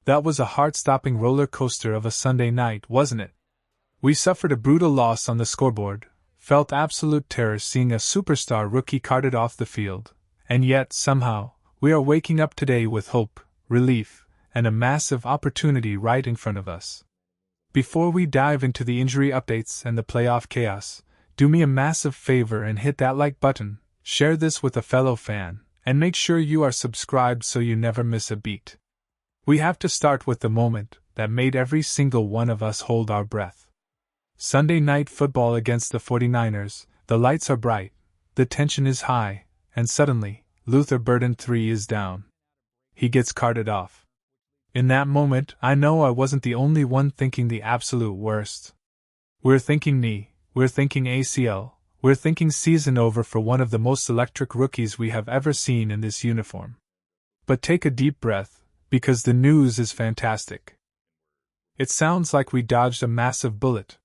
That was a heart-stopping roller coaster of a Sunday night, wasn't it? We suffered a brutal loss on the scoreboard, felt absolute terror seeing a superstar rookie carted off the field, and yet, somehow, we are waking up today with hope, relief, and a massive opportunity right in front of us. Before we dive into the injury updates and the playoff chaos, do me a massive favor and hit that like button, share this with a fellow fan, and make sure you are subscribed so you never miss a beat. We have to start with the moment that made every single one of us hold our breath. Sunday night football against the 49ers, the lights are bright, the tension is high, and suddenly, Luther Burden III is down. He gets carted off. In that moment, I know I wasn't the only one thinking the absolute worst. We're thinking knee, we're thinking ACL, we're thinking season over for one of the most electric rookies we have ever seen in this uniform. But take a deep breath, because the news is fantastic. It sounds like we dodged a massive bullet.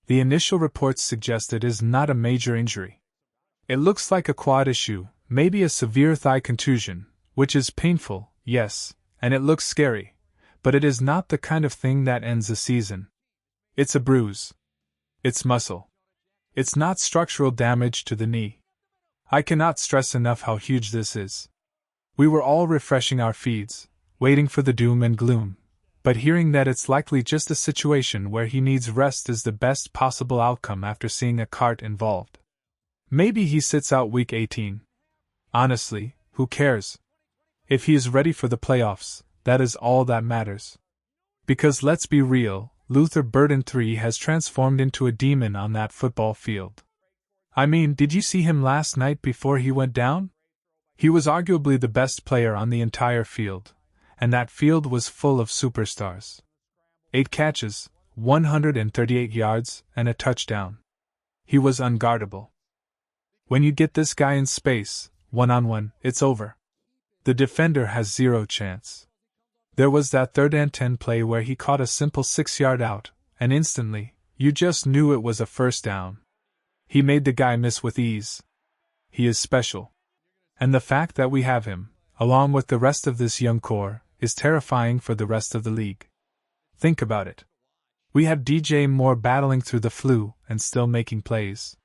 The initial reports suggest it is not a major injury. It looks like a quad issue, maybe a severe thigh contusion, which is painful, yes, and it looks scary, but it is not the kind of thing that ends a season. It's a bruise. It's muscle. It's not structural damage to the knee. I cannot stress enough how huge this is. We were all refreshing our feeds, waiting for the doom and gloom, but hearing that it's likely just a situation where he needs rest is the best possible outcome after seeing a cart involved. Maybe he sits out week 18. Honestly, who cares? If he is ready for the playoffs, that is all that matters. Because let's be real, Luther Burden III has transformed into a demon on that football field. I mean, did you see him last night before he went down? He was arguably the best player on the entire field, and that field was full of superstars. 8 catches, 138 yards, and a touchdown. He was unguardable. When you get this guy in space, one-on-one, it's over. The defender has zero chance. There was that 3rd and 10 play where he caught a simple 6-yard out, and instantly, you just knew it was a first down. He made the guy miss with ease. He is special. And the fact that we have him, along with the rest of this young core, is terrifying for the rest of the league. Think about it. We have DJ Moore battling through the flu and still making plays.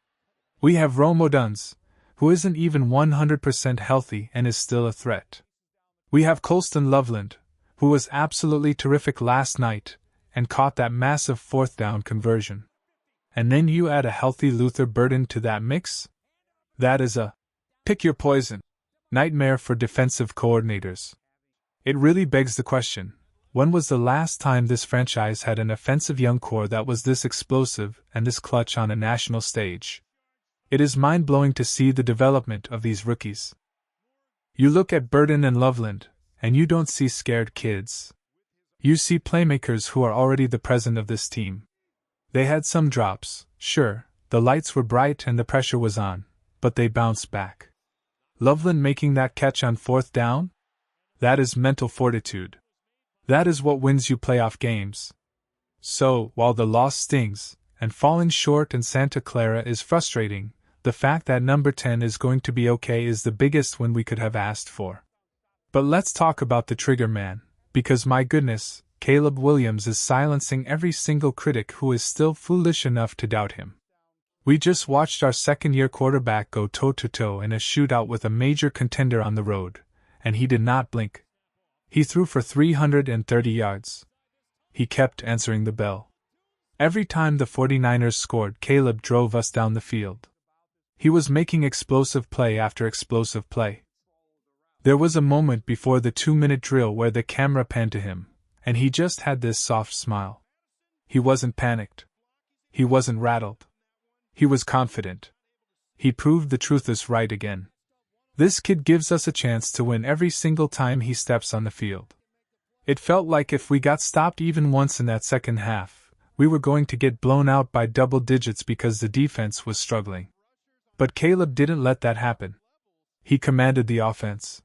We have Rome Odunze, who isn't even 100% healthy and is still a threat. We have Colston Loveland, who was absolutely terrific last night and caught that massive 4th down conversion. And then you add a healthy Luther Burden to that mix? That is a pick your poison nightmare for defensive coordinators. It really begs the question, when was the last time this franchise had an offensive young core that was this explosive and this clutch on a national stage? It is mind-blowing to see the development of these rookies. You look at Burden and Loveland, and you don't see scared kids. You see playmakers who are already the present of this team. They had some drops, sure, the lights were bright and the pressure was on, but they bounced back. Loveland making that catch on 4th down? That is mental fortitude. That is what wins you playoff games. So, while the loss stings, and falling short in Santa Clara is frustrating, the fact that number 10 is going to be okay is the biggest win we could have asked for. But let's talk about the trigger man, because my goodness, Caleb Williams is silencing every single critic who is still foolish enough to doubt him. We just watched our second-year quarterback go toe-to-toe in a shootout with a major contender on the road, and he did not blink. He threw for 330 yards. He kept answering the bell. Every time the 49ers scored, Caleb drove us down the field. He was making explosive play after explosive play. There was a moment before the 2-minute drill where the camera panned to him, and he just had this soft smile. He wasn't panicked. He wasn't rattled. He was confident. He proved the truth is right again. This kid gives us a chance to win every single time he steps on the field. It felt like if we got stopped even once in that second half, we were going to get blown out by double digits because the defense was struggling. But Caleb didn't let that happen. He commanded the offense.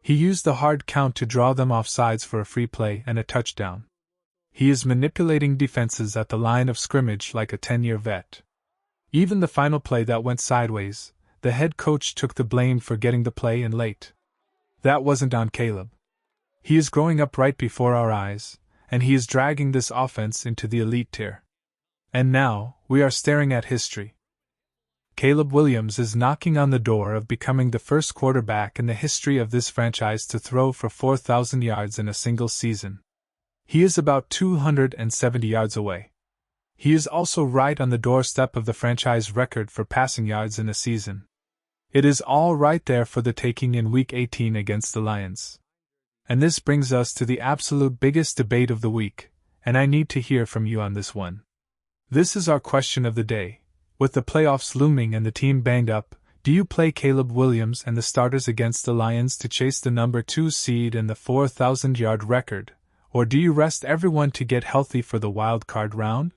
He used the hard count to draw them off sides for a free play and a touchdown. He is manipulating defenses at the line of scrimmage like a 10-year vet. Even the final play that went sideways, the head coach took the blame for getting the play in late. That wasn't on Caleb. He is growing up right before our eyes, and he is dragging this offense into the elite tier. And now, we are staring at history. Caleb Williams is knocking on the door of becoming the first quarterback in the history of this franchise to throw for 4,000 yards in a single season. He is about 270 yards away. He is also right on the doorstep of the franchise record for passing yards in a season. It is all right there for the taking in Week 18 against the Lions. And this brings us to the absolute biggest debate of the week, and I need to hear from you on this one. This is our question of the day. With the playoffs looming and the team banged up, do you play Caleb Williams and the starters against the Lions to chase the number 2 seed and the 4,000-yard record, or do you rest everyone to get healthy for the wild card round?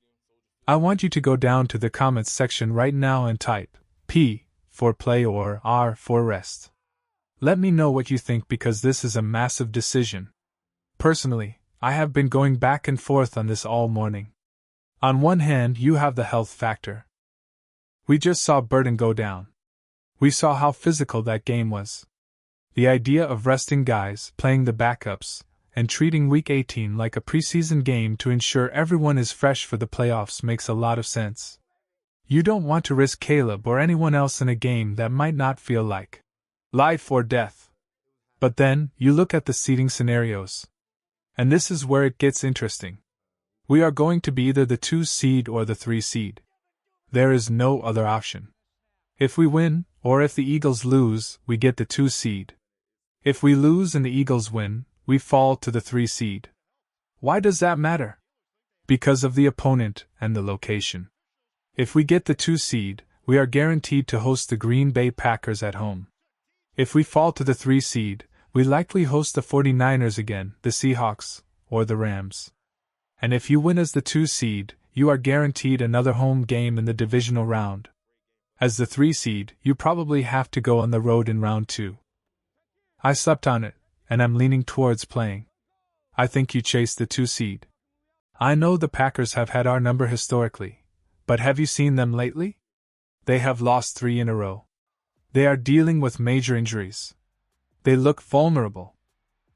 I want you to go down to the comments section right now and type P for play or R for rest. Let me know what you think because this is a massive decision. Personally, I have been going back and forth on this all morning. On one hand, you have the health factor. We just saw Burden go down. We saw how physical that game was. The idea of resting guys, playing the backups, and treating Week 18 like a preseason game to ensure everyone is fresh for the playoffs makes a lot of sense. You don't want to risk Caleb or anyone else in a game that might not feel like life or death. But then, you look at the seeding scenarios. And this is where it gets interesting. We are going to be either the 2 seed or the 3 seed. There is no other option. If we win, or if the Eagles lose, we get the 2 seed. If we lose and the Eagles win, we fall to the 3 seed. Why does that matter? Because of the opponent and the location. If we get the 2 seed, we are guaranteed to host the Green Bay Packers at home. If we fall to the 3 seed, we likely host the 49ers again, the Seahawks, or the Rams. And if you win as the 2 seed, you are guaranteed another home game in the divisional round. As the 3 seed, you probably have to go on the road in round 2. I slept on it, and I'm leaning towards playing. I think you chase the 2 seed. I know the Packers have had our number historically, but have you seen them lately? They have lost 3 in a row. They are dealing with major injuries. They look vulnerable.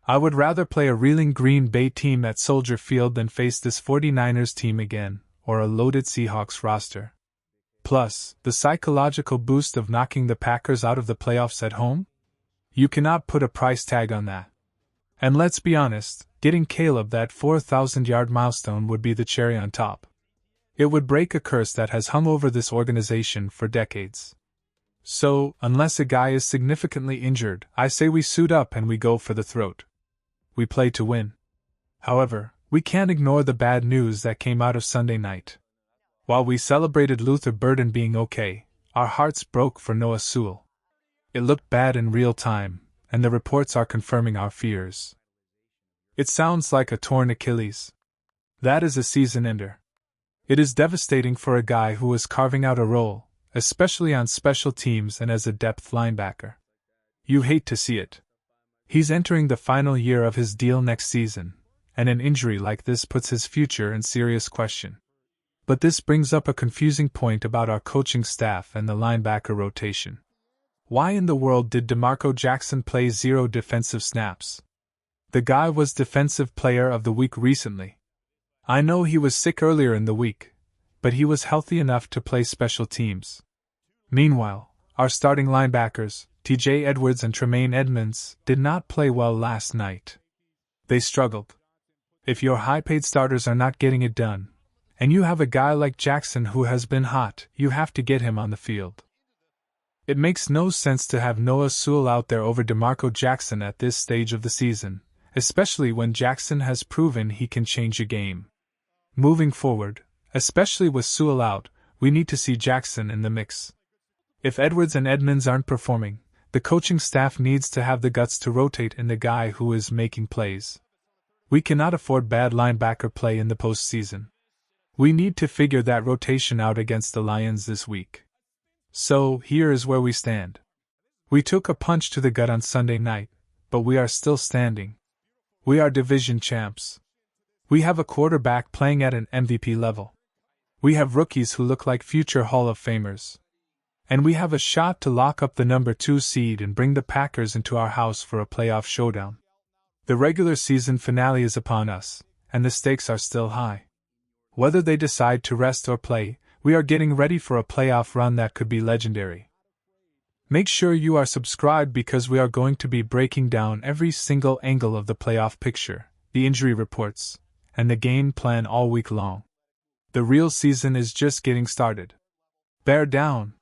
I would rather play a reeling Green Bay team at Soldier Field than face this 49ers team again, or a loaded Seahawks roster. Plus, the psychological boost of knocking the Packers out of the playoffs at home? You cannot put a price tag on that. And let's be honest, getting Caleb that 4,000-yard milestone would be the cherry on top. It would break a curse that has hung over this organization for decades. So, unless a guy is significantly injured, I say we suit up and we go for the throat. We play to win. However, we can't ignore the bad news that came out of Sunday night. While we celebrated Luther Burden being okay, our hearts broke for Noah Sewell. It looked bad in real time, and the reports are confirming our fears. It sounds like a torn Achilles. That is a season ender. It is devastating for a guy who is carving out a role, especially on special teams and as a depth linebacker. You hate to see it. He's entering the final year of his deal next season, and an injury like this puts his future in serious question. But this brings up a confusing point about our coaching staff and the linebacker rotation. Why in the world did DeMarco Jackson play 0 defensive snaps? The guy was Defensive Player of the Week recently. I know he was sick earlier in the week, but he was healthy enough to play special teams. Meanwhile, our starting linebackers, TJ Edwards and Tremaine Edmonds, did not play well last night. They struggled. If your high-paid starters are not getting it done, and you have a guy like Jackson who has been hot, you have to get him on the field. It makes no sense to have Noah Sewell out there over DeMarco Jackson at this stage of the season, especially when Jackson has proven he can change a game. Moving forward, especially with Sewell out, we need to see Jackson in the mix. If Edwards and Edmonds aren't performing, the coaching staff needs to have the guts to rotate in the guy who is making plays. We cannot afford bad linebacker play in the postseason. We need to figure that rotation out against the Lions this week. So, here is where we stand. We took a punch to the gut on Sunday night, but we are still standing. We are division champs. We have a quarterback playing at an MVP level. We have rookies who look like future Hall of Famers. And we have a shot to lock up the number 2 seed and bring the Packers into our house for a playoff showdown. The regular season finale is upon us, and the stakes are still high. Whether they decide to rest or play, we are getting ready for a playoff run that could be legendary. Make sure you are subscribed because we are going to be breaking down every single angle of the playoff picture, the injury reports, and the game plan all week long. The real season is just getting started. Bear down,